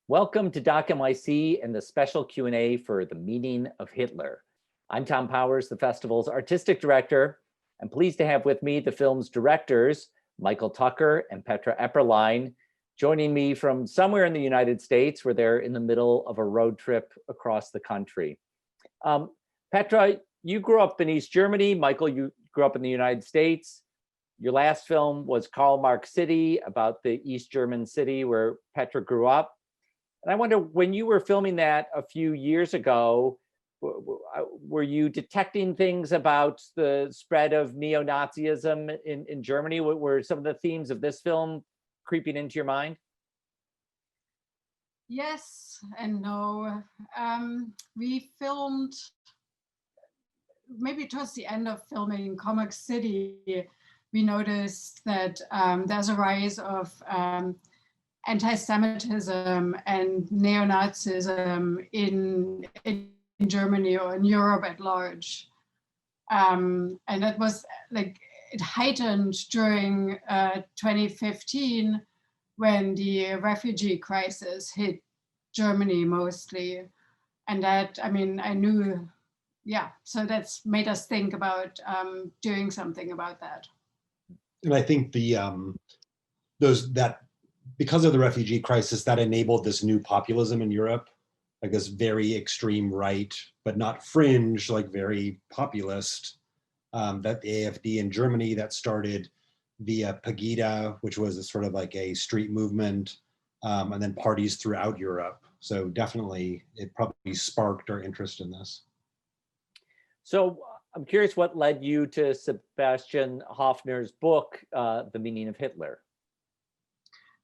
Welcome to Doc NYC and the special Q&A for The Meaning of Hitler. I'm Tom Powers, the festival's artistic director. I'm pleased to have with me the film's directors, Michael Tucker and Petra Epperlein, joining me from somewhere in the United States where they're in the middle of a road trip across the country. Petra, you grew up in East Germany. Michael, you grew up in the United States. Your last film was Karl Marx City, about the East German city where Petra grew up. And I wonder, when you were filming that a few years ago, were you detecting things about the spread of neo-Nazism in Germany? Were some of the themes of this film creeping into your mind? Yes and no. We filmed, maybe towards the end of filming Comic City, we noticed that there's a rise of anti-Semitism and neo-Nazism in Germany or in Europe at large. And that was like, it heightened during 2015 when the refugee crisis hit Germany mostly. And that, I mean, I knew, yeah, so that's made us think about doing something about that. And I think because of the refugee crisis, that enabled this new populism in Europe, like this very extreme right, but not fringe, like very populist, that the AfD in Germany that started via Pegida, which was a sort of like a street movement, and then parties throughout Europe. So definitely, it probably sparked our interest in this. So I'm curious what led you to Sebastian Hoffner's book, The Meaning of Hitler?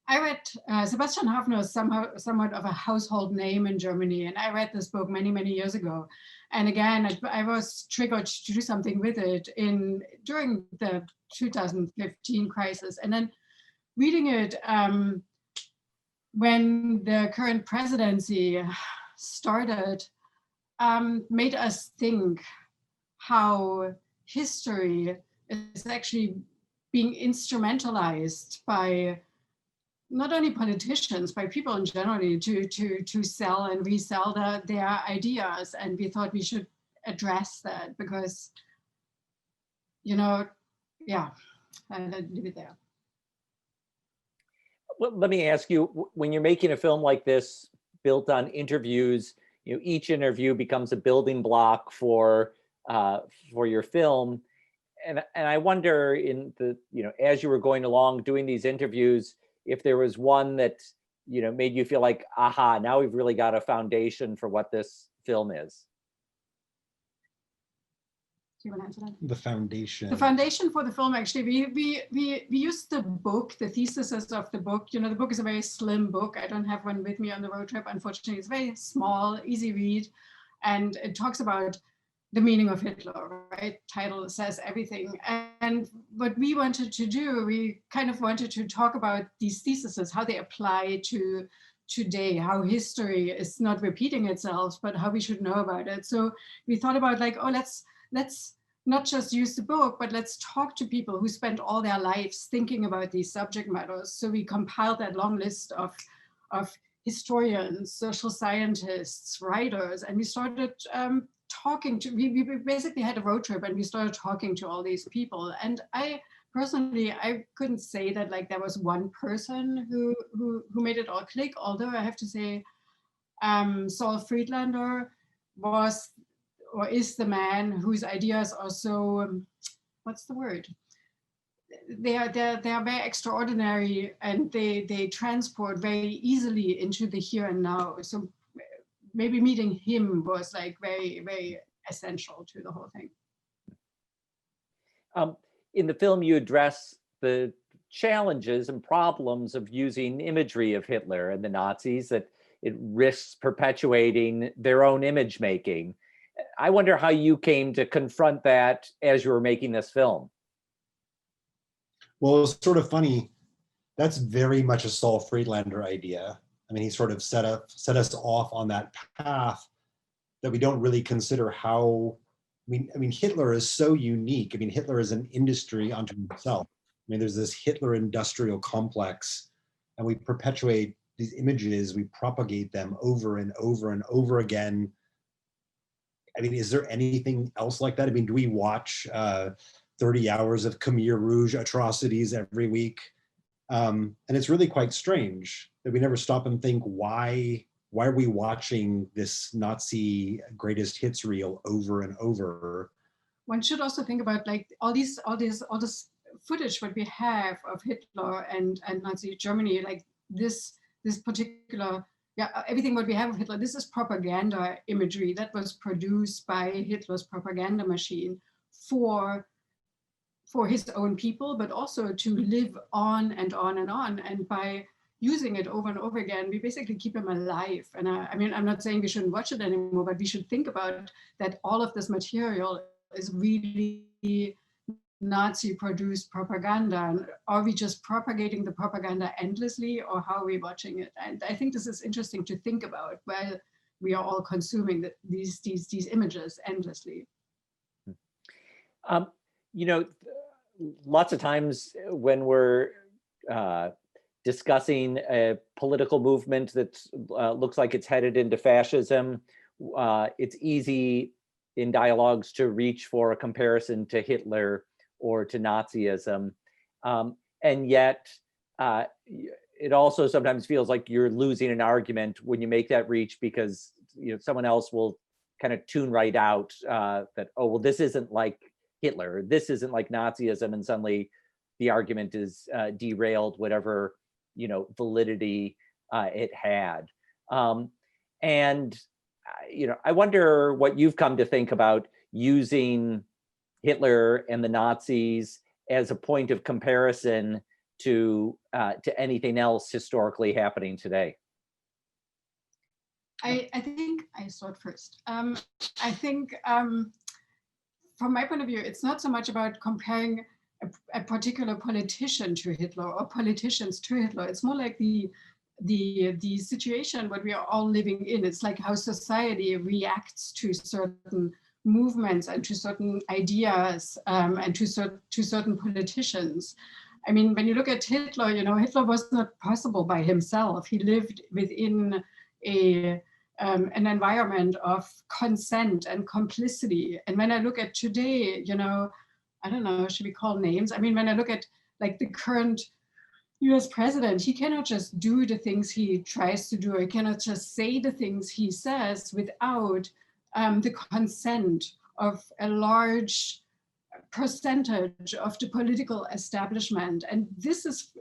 I read, Sebastian Hoffner is somewhat of a household name in Germany, and I read this book many, many years ago. And again, I was triggered to do something with it during the 2015 crisis. And then reading it when the current presidency started, made us think how history is actually being instrumentalized by not only politicians, by people in general, to sell and resell their ideas. And we thought we should address that because, yeah, I'll leave it there. Well, let me ask you, when you're making a film like this, built on interviews, each interview becomes a building block for your film. And I wonder, as you were going along doing these interviews, if there was one that made you feel like, aha, now we've really got a foundation for what this film is. Do you want to answer that? The foundation. The foundation for the film, actually, we used the book, the theses of the book. The book is a very slim book. I don't have one with me on the road trip, unfortunately. It's very small, easy read, and it talks about the meaning of Hitler, right? Title says everything. And what we wanted to do, we kind of wanted to talk about these theses, how they apply to today, how history is not repeating itself, but how we should know about it. So we thought about like, oh, let's not just use the book, but let's talk to people who spent all their lives thinking about these subject matters. So we compiled that long list of historians, social scientists, writers, and we started we basically had a road trip and we started talking to all these people. And I personally couldn't say that like there was one person who made it all click, although I have to say Saul Friedlander was or is the man whose ideas are so, what's the word? They are very extraordinary, and they transport very easily into the here and now. So maybe meeting him was like very, very essential to the whole thing. In the film, you address the challenges and problems of using imagery of Hitler and the Nazis, that it risks perpetuating their own image making. I wonder how you came to confront that as you were making this film. Well, it was sort of funny. That's very much a Saul Friedlander idea. I mean, he sort of set us off on that path that we don't really consider how, I mean, Hitler is so unique. I mean, Hitler is an industry unto himself. I mean, there's this Hitler industrial complex, and we perpetuate these images, we propagate them over and over and over again. I mean, is there anything else like that? I mean, do we watch 30 hours of Khmer Rouge atrocities every week? And it's really quite strange that we never stop and think, why are we watching this Nazi greatest hits reel over and over? One should also think about like all this footage what we have of Hitler and Nazi Germany, like this particular, everything what we have of Hitler, this is propaganda imagery that was produced by Hitler's propaganda machine for his own people, but also to live on and on and on. And by using it over and over again, we basically keep him alive. And I mean, I'm not saying we shouldn't watch it anymore, but we should think about that all of this material is really Nazi produced propaganda. And are we just propagating the propaganda endlessly, or how are we watching it? And I think this is interesting to think about while we are all consuming these images endlessly. You know, lots of times when we're discussing a political movement that looks like it's headed into fascism, it's easy in dialogues to reach for a comparison to Hitler or to Nazism. And yet, it also sometimes feels like you're losing an argument when you make that reach, because someone else will kind of tune right out that, oh, well, this isn't like Hitler, this isn't like Nazism, and suddenly the argument is derailed, whatever validity it had. And I wonder what you've come to think about using Hitler and the Nazis as a point of comparison to anything else historically happening today. I think I start first. I think from my point of view, it's not so much about comparing a particular politician to Hitler or politicians to Hitler. It's more like the situation what we are all living in. It's like how society reacts to certain movements and to certain ideas and to certain politicians. I mean, when you look at Hitler, Hitler was not possible by himself. He lived within an environment of consent and complicity. And when I look at today, I don't know, should we call names? I mean, when I look at like the current US president, he cannot just do the things he tries to do. He cannot just say the things he says without the consent of a large percentage of the political establishment. And this is,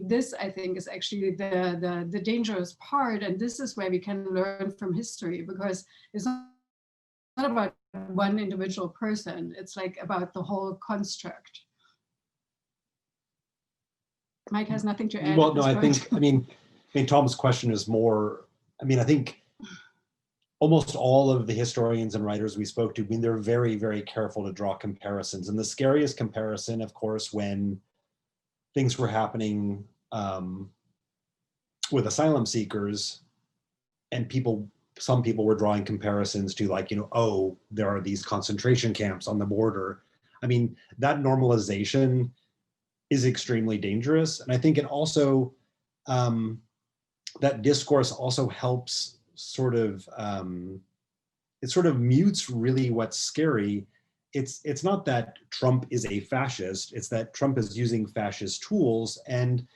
this I think is actually the dangerous part. And this is where we can learn from history, because it's not about one individual person. It's like about the whole construct. Mike has nothing to add. Well, no, I think Tom's question is more, I think almost all of the historians and writers we spoke to, they're very, very careful to draw comparisons. And the scariest comparison, of course, when things were happening with asylum seekers, and some people were drawing comparisons to like, oh, there are these concentration camps on the border. I mean, that normalization is extremely dangerous. And I think it also, that discourse also helps it sort of mutes really what's scary. It's not that Trump is a fascist, it's that Trump is using fascist tools. And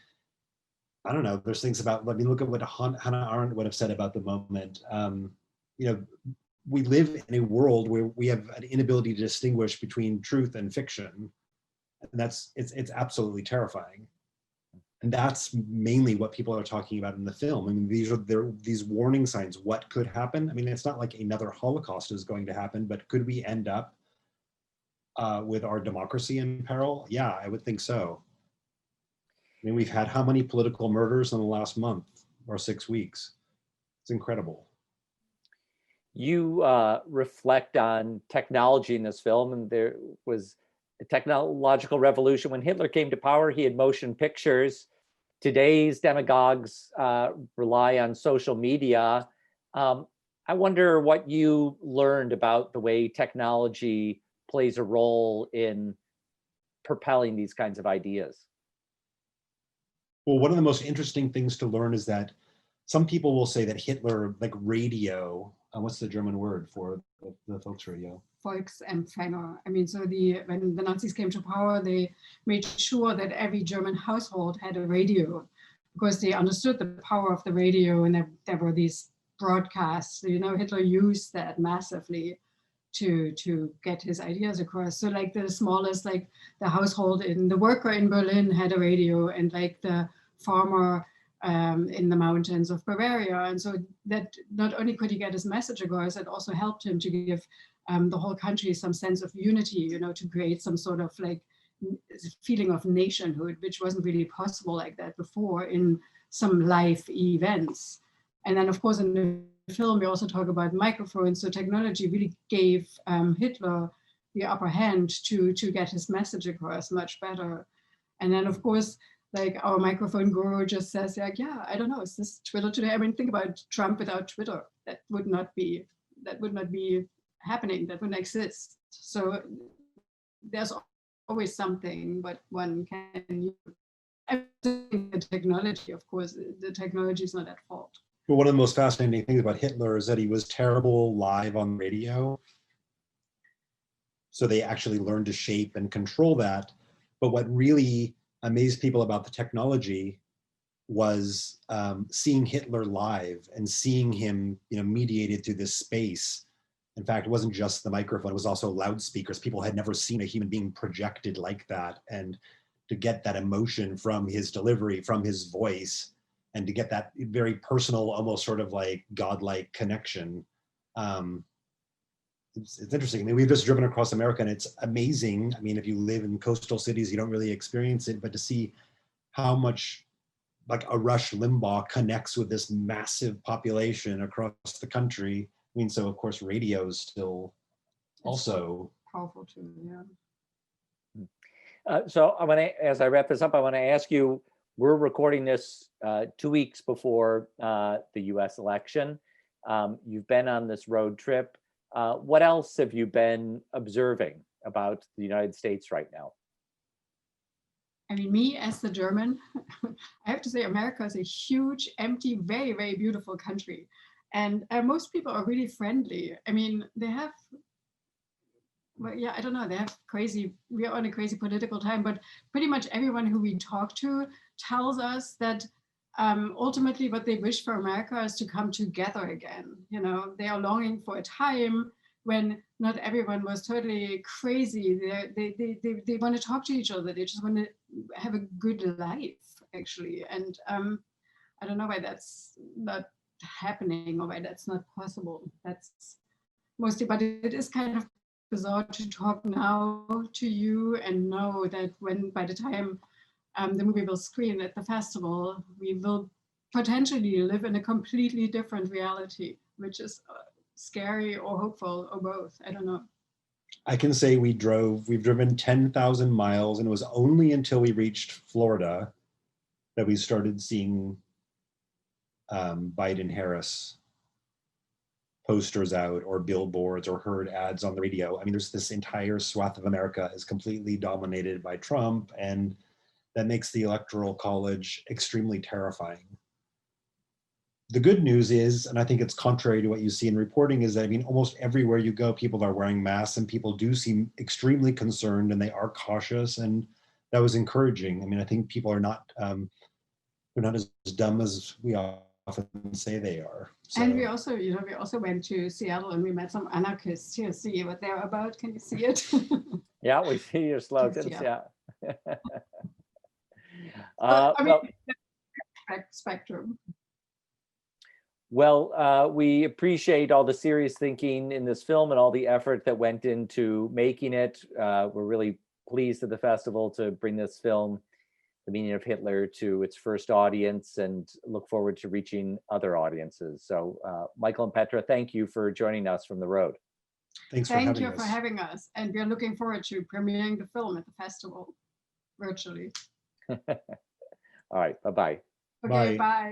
I don't know, there's things about, look at what Hannah Arendt would have said about the moment. We live in a world where we have an inability to distinguish between truth and fiction. And it's absolutely terrifying. And that's mainly what people are talking about in the film. These are these warning signs. What could happen? It's not like another Holocaust is going to happen, but could we end up with our democracy in peril? Yeah, I would think so. We've had how many political murders in the last month or 6 weeks? It's incredible. You reflect on technology in this film, and there was a technological revolution. When Hitler came to power, he had motion pictures. Today's demagogues rely on social media. I wonder what you learned about the way technology plays a role in propelling these kinds of ideas. Well, one of the most interesting things to learn is that some people will say that Hitler, like radio, what's the German word for the Volksradio? Volksempfänger. I mean, so when the Nazis came to power, they made sure that every German household had a radio because they understood the power of the radio, and there were these broadcasts. So, Hitler used that massively to get his ideas across. So like the smallest, like the household the worker in Berlin had a radio, and like the farmer in the mountains of Bavaria. And so that not only could he get his message across, it also helped him to give the whole country some sense of unity, to create some sort of like feeling of nationhood, which wasn't really possible like that before in some live events. And then of course in the film, we also talk about microphones. So technology really gave Hitler the upper hand to get his message across much better. And then of course, like our microphone guru just says, like, yeah, I don't know, is this Twitter today? I mean, think about Trump without Twitter. That would not be happening, that wouldn't exist. So there's always something, but one can use. I think the technology, of course, the technology is not at fault. Well, one of the most fascinating things about Hitler is that he was terrible live on radio. So they actually learned to shape and control that. But what really amazed people about the technology was seeing Hitler live and seeing him, mediated through this space. In fact, it wasn't just the microphone, it was also loudspeakers. People had never seen a human being projected like that. And to get that emotion from his delivery, from his voice, and to get that very personal, almost sort of like godlike connection. It's interesting. I mean, we've just driven across America and it's amazing. I mean, if you live in coastal cities, you don't really experience it, but to see how much like a Rush Limbaugh connects with this massive population across the country. I mean, so of course, radio is still also powerful too, yeah. So I want to, as I wrap this up, I want to ask you, we're recording this 2 weeks before the US election. You've been on this road trip. What else have you been observing about the United States right now? I mean, me as the German, I have to say America is a huge, empty, very, very beautiful country. And most people are really friendly. I mean, they have, well, yeah, I don't know, we are on a crazy political time, but pretty much everyone who we talk to tells us that ultimately what they wish for America is to come together again. They are longing for a time when not everyone was totally crazy. They want to talk to each other. They just want to have a good life, actually. And I don't know why that's not happening or why that's not possible. That's mostly, but it is kind of bizarre to talk now to you and know that by the time the movie will screen at the festival, we will potentially live in a completely different reality, which is scary or hopeful or both. I don't know. I can say we've driven 10,000 miles, and it was only until we reached Florida that we started seeing Biden-Harris posters out or billboards or heard ads on the radio. I mean, there's this entire swath of America is completely dominated by Trump, and that makes the Electoral College extremely terrifying. The good news is, and I think it's contrary to what you see in reporting, is that, I mean, almost everywhere you go, people are wearing masks and people do seem extremely concerned and they are cautious, and that was encouraging. I mean, I think people are not, they're not as dumb as we often say they are. So. And we also went to Seattle and we met some anarchists here. See what they're about. Can you see it? Yeah, we see your slogans. Yeah. Spectrum. Well, we appreciate all the serious thinking in this film and all the effort that went into making it. We're really pleased at the festival to bring this film, The Meaning of Hitler, to its first audience, and look forward to reaching other audiences. So Michael and Petra, thank you for joining us from the road. Thanks for having us. Thank you for having us. And we're looking forward to premiering the film at the festival virtually. All right, bye-bye. Okay, bye.